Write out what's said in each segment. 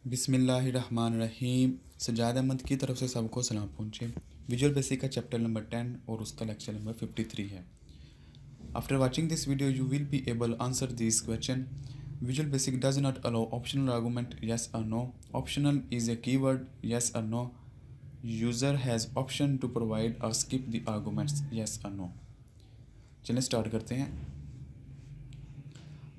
बिस्मिल्लाहिर्रहमानिर्रहीम। सजाद अहमद की तरफ से सबको सलाम पहुँचे। विजुअल बेसिक का चैप्टर नंबर 10 और उसका लेक्चर नंबर 53 है। After watching this video you will be able answer this question. Visual Basic does not allow optional argument, yes or no. Optional is a keyword, yes or no. User has option to provide or skip the arguments, yes or no. चलिए start करते हैं।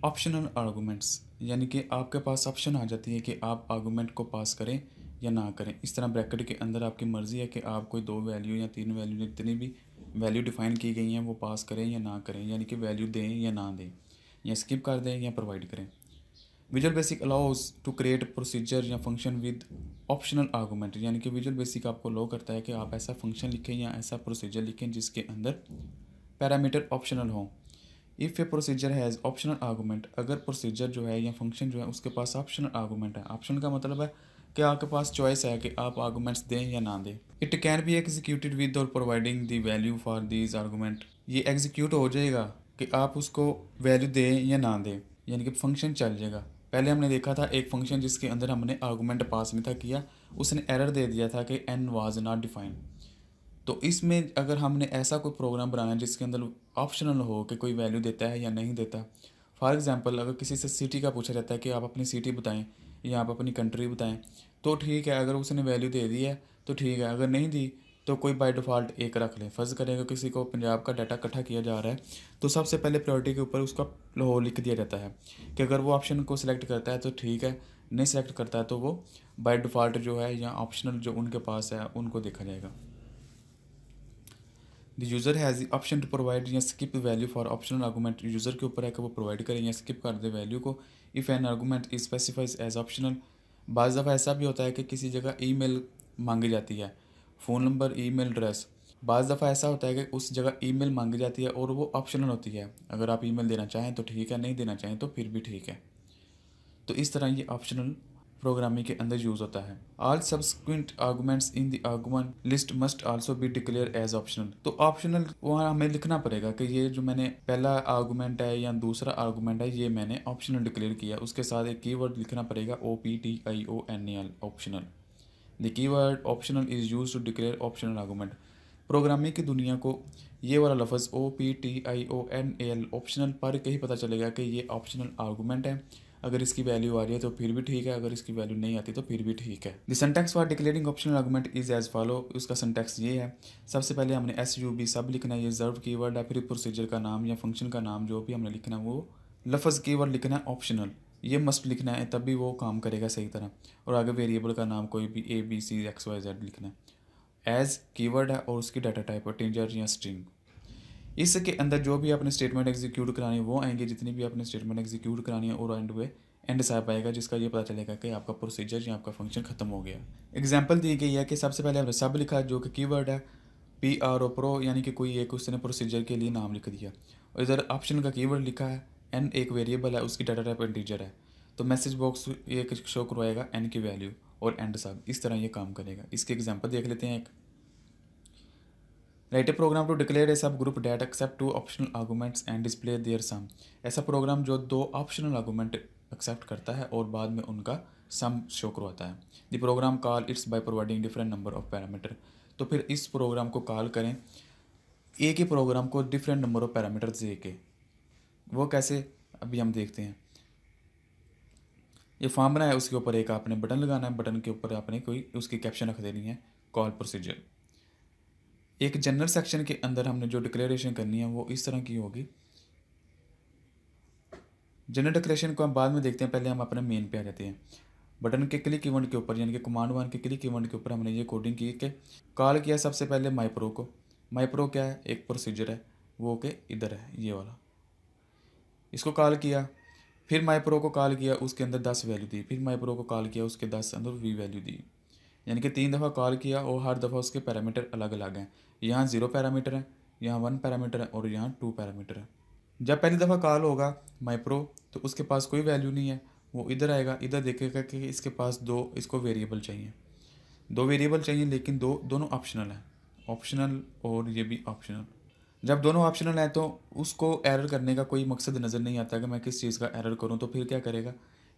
Optional arguments यानी कि आपके पास option आ जाती है कि आप आर्गूमेंट को पास करें या ना करें। इस तरह ब्रैकेट के अंदर आपकी मर्ज़ी है कि आप कोई 2 वैल्यू या 3 वैल्यू, जितनी भी वैल्यू डिफ़ाइन की गई हैं वो पास करें या ना करें, यानी कि वैल्यू दें या ना दें, या स्किप कर दें या प्रोवाइड करें। Visual basic allows to create procedure या फंक्शन विद ऑप्शनल आर्गूमेंट, यानी कि विजुअल बेसिक आपको लो करता है कि आप ऐसा फंक्शन लिखें या ऐसा प्रोसीजर लिखें जिसके अंदर पैरामीटर ऑप्शनल हों। If A procedure has optional argument, अगर प्रोसीजर जो है या फंक्शन जो है उसके पास ऑप्शनल आर्गूमेंट है। ऑप्शन का मतलब है कि आपके पास चॉइस है कि आप आर्गूमेंट्स दें या ना दें। It can be executed with or providing the value for these argument, ये एग्जीक्यूट हो जाएगा कि आप उसको वैल्यू दें या ना दें, यानी कि फंक्शन चल जाएगा। पहले हमने देखा था एक फंक्शन जिसके अंदर हमने आर्गूमेंट पास नहीं था किया, उसने एरर दे दिया था कि n वाज नॉट डिफाइंड। तो इसमें अगर हमने ऐसा कोई प्रोग्राम बनाना है जिसके अंदर ऑप्शनल हो कि कोई वैल्यू देता है या नहीं देता। फॉर एग्जांपल अगर किसी से सिटी का पूछा जाता है कि आप अपनी सिटी बताएं या आप अपनी कंट्री बताएं, तो ठीक है, अगर उसने वैल्यू दे दी है तो ठीक है, अगर नहीं दी तो कोई बाय डिफ़ॉल्ट एक रख ले। फ़र्ज़ करें अगर किसी को पंजाब का डाटा इकट्ठा किया जा रहा है तो सबसे पहले प्रायोरिटी के ऊपर उसका वो लिख दिया जाता है कि अगर वो ऑप्शन को सिलेक्ट करता है तो ठीक है, नहीं सेलेक्ट करता है तो वो बाय डिफ़ॉल्ट जो है या ऑप्शनल जो उनके पास है उनको देखा जाएगा। The user has the option to provide या skip value for optional argument, user के ऊपर है कि वो प्रोवाइड करें या स्किप कर दे वैल्यू को। If an argument is specifies as optional, बाज़ दफ़ा ऐसा भी होता है कि किसी जगह ईमेल मांगी जाती है, फ़ोन नंबर, ईमेल एड्रेस। बाज़ दफ़ा ऐसा होता है कि उस जगह ईमेल मांगी जाती है और वो ऑप्शनल होती है। अगर आप ईमेल देना चाहें तो ठीक है, नहीं देना चाहें तो फिर भी ठीक है। तो इस तरह ये ऑप्शनल प्रोग्रामिंग के अंदर यूज़ होता है। All subsequent arguments in the argument list must also be declare as optional, तो ऑप्शनल वहाँ हमें लिखना पड़ेगा कि ये जो मैंने पहला आर्गूमेंट है या दूसरा आर्गूमेंट है ये मैंने ऑप्शनल डिक्लेयर किया। उसके साथ एक कीवर्ड लिखना पड़ेगा OPTIONAL, optional. The keyword optional is use to declare optional argument. Programming की दुनिया को ये वाला लफ्ज़ OPTIONAL ऑप्शनल पर के ही पता चलेगा कि ये ऑप्शनल आर्गूमेंट है। अगर इसकी वैल्यू आ रही है तो फिर भी ठीक है, अगर इसकी वैल्यू नहीं आती तो फिर भी ठीक है। The syntax for declaring optional argument is as follow, उसका सिंटैक्स ये है। सबसे पहले हमने SUB सब लिखना है, ये रिजर्व कीवर्ड है। फिर प्रोसीजर का नाम या फंक्शन का नाम जो भी हमने लिखना है वो लफ्ज़ कीवर्ड लिखना है ऑप्शनल, ये मस्ट लिखना है तभी वो काम करेगा सही तरह। और आगे वेरिएबल का नाम कोई भी ABCXYZ लिखना है। एज कीवर्ड है और उसकी डाटा टाइप इंटीजर या स्ट्रिंग। इसके अंदर जो भी आपने स्टेटमेंट एग्जीक्यूट करानी है वो आएंगे, जितनी भी आपने स्टेटमेंट एग्जीक्यूट करानी है, और एंड से आप आएगा जिसका ये पता चलेगा कि आपका प्रोसीजर या आपका फंक्शन खत्म हो गया। एग्जांपल दी गई है कि सबसे पहले हमने सब लिखा जो कि कीवर्ड है PRO प्रो, यानी कि कोई एक उसने प्रोसीजर के लिए नाम लिख दिया, और इधर ऑप्शन का कीवर्ड लिखा है। n एक वेरिएबल है, उसकी डाटा टाइप इंटीजर है, तो मैसेज बॉक्स ये शो करवाएगा n की वैल्यू और एंड सब। इस तरह ये काम करेगा। इसके एग्जाम्पल देख लेते हैं। एक write a program to declare a sub group that accept 2 optional arguments and display their sum, ऐसा प्रोग्राम जो 2 ऑप्शनल आर्गूमेंट एक्सेप्ट करता है और बाद में उनका सम शो करवाता है। The program call its by providing different number of parameter, तो फिर इस प्रोग्राम को कॉल करें एक ही प्रोग्राम को डिफरेंट नंबर ऑफ पैरामीटर्स दे के। वो कैसे, अभी हम देखते हैं। ये फॉर्म बनाया, उसके ऊपर एक आपने बटन लगाना है, बटन के ऊपर आपने कोई उसकी कैप्शन रख देनी है, कॉल प्रोसीजर। एक जनरल सेक्शन के अंदर हमने जो डिक्लेरेशन करनी है वो इस तरह की होगी। जनरल डिक्लेरेशन को हम बाद में देखते हैं, पहले हम अपने मेन पे आ जाते हैं। बटन के क्लिक इवेंट के ऊपर, यानी कि कमांड वन के क्लिक इवेंट के ऊपर हमने ये कोडिंग की कि कॉल किया सबसे पहले माईप्रो को। माईप्रो क्या है, एक प्रोसीजर है, वो के इधर है ये वाला, इसको कॉल किया। फिर माईप्रो को कॉल किया, उसके अंदर 10 वैल्यू दी। फिर माईप्रो को कॉल किया, उसके 10 अंदर V वैल्यू दी, यानी कि 3 दफ़ा कॉल किया और हर दफ़ा उसके पैरामीटर अलग अलग हैं। यहाँ 0 पैरामीटर है, यहाँ 1 पैरामीटर है और यहाँ 2 पैरामीटर है। जब पहली दफ़ा कॉल होगा माईप्रो तो उसके पास कोई वैल्यू नहीं है, वो इधर आएगा, इधर देखेगा कि इसके पास इसको वेरिएबल चाहिए, 2 वेरिएबल चाहिए, लेकिन दोनों ऑप्शनल हैं, ऑप्शनल और ये भी ऑप्शनल। जब दोनों ऑप्शनल हैं तो उसको एरर करने का कोई मकसद नज़र नहीं आता कि मैं किस चीज़ का एरर करूँ, तो फिर क्या करेगा,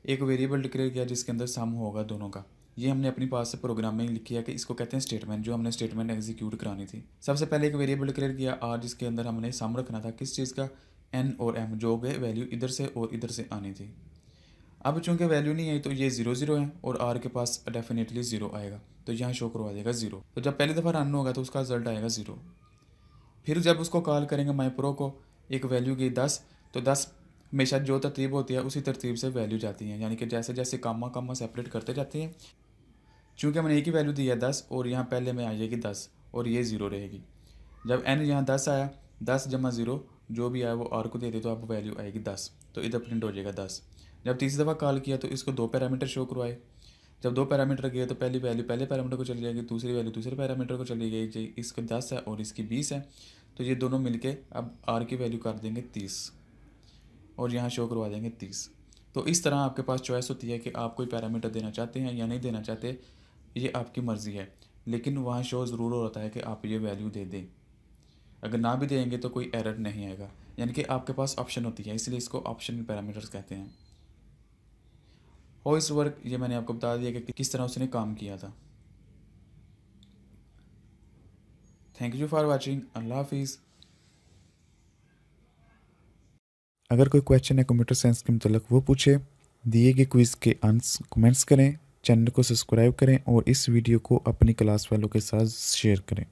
एक वेरिएबल डिक्लेयर किया जिसके अंदर सम होगा दोनों का। ये हमने अपनी पास से प्रोग्रामिंग लिखी है कि इसको कहते हैं स्टेटमेंट, जो हमने स्टेटमेंट एग्जीक्यूट करानी थी। सबसे पहले एक वेरिएबल डिक्लेयर किया आर, जिसके अंदर हमने सम रखना था किस चीज़ का, एन और एम, जो गए वैल्यू इधर से और इधर से आनी थी। अब चूंकि वैल्यू नहीं आई तो ये 0 0 है और आर के पास डेफिनेटली 0 आएगा, तो यहाँ शो करवा देगा 0। तो जब पहली दफ़ा रन होगा तो उसका रिजल्ट आएगा 0। फिर जब उसको कॉल करेंगे माई प्रो को, एक वैल्यू की 10, तो 10 हमेशा जो तरतीब होती है उसी तरतीब से वैल्यू जाती है, यानी कि जैसे जैसे कामा सेपरेट करते जाते हैं। चूँकि हमने एक ही वैल्यू दी है 10 और यहाँ पहले में आ जाएगी 10 और ये 0 रहेगी। जब n यहाँ 10 आया, 10 जमा 0 जो भी आया वो आर को दे दे, तो अब वैल्यू आएगी 10, तो इधर प्रिंट हो जाएगा 10। जब तीसरी दफ़ा कॉल किया तो इसको 2 पैरामीटर शो करवाए। जब 2 पैरामीटर गए तो पहली वैल्यू पहले पैरामीटर को चली जाएगी, दूसरी वैल्यू दूसरे पैरामीटर को चली गई। इसका 10 है और इसकी 20 है, तो ये दोनों मिलके अब आर की वैल्यू कर देंगे 30 और यहाँ शो करवा देंगे 30। तो इस तरह आपके पास चॉइस होती है कि आप कोई पैरामीटर देना चाहते हैं या नहीं देना चाहते, ये आपकी मर्ज़ी है, लेकिन वहाँ शो ज़रूर होता है कि आप ये वैल्यू दे दें। अगर ना भी देंगे तो कोई एरर नहीं आएगा, यानी कि आपके पास ऑप्शन होती है, इसलिए इसको ऑप्शन पैरामीटर्स कहते हैं। और इस वर्क ये मैंने आपको बता दिया कि किस तरह उसने काम किया था। Thank you for watching. अल्लाह हाफिज़। अगर कोई क्वेश्चन है कंप्यूटर साइंस के मतलब वो पूछे, दिए गए क्विज़ के आंसर कमेंट्स करें, चैनल को सब्सक्राइब करें और इस वीडियो को अपनी क्लास वालों के साथ शेयर करें।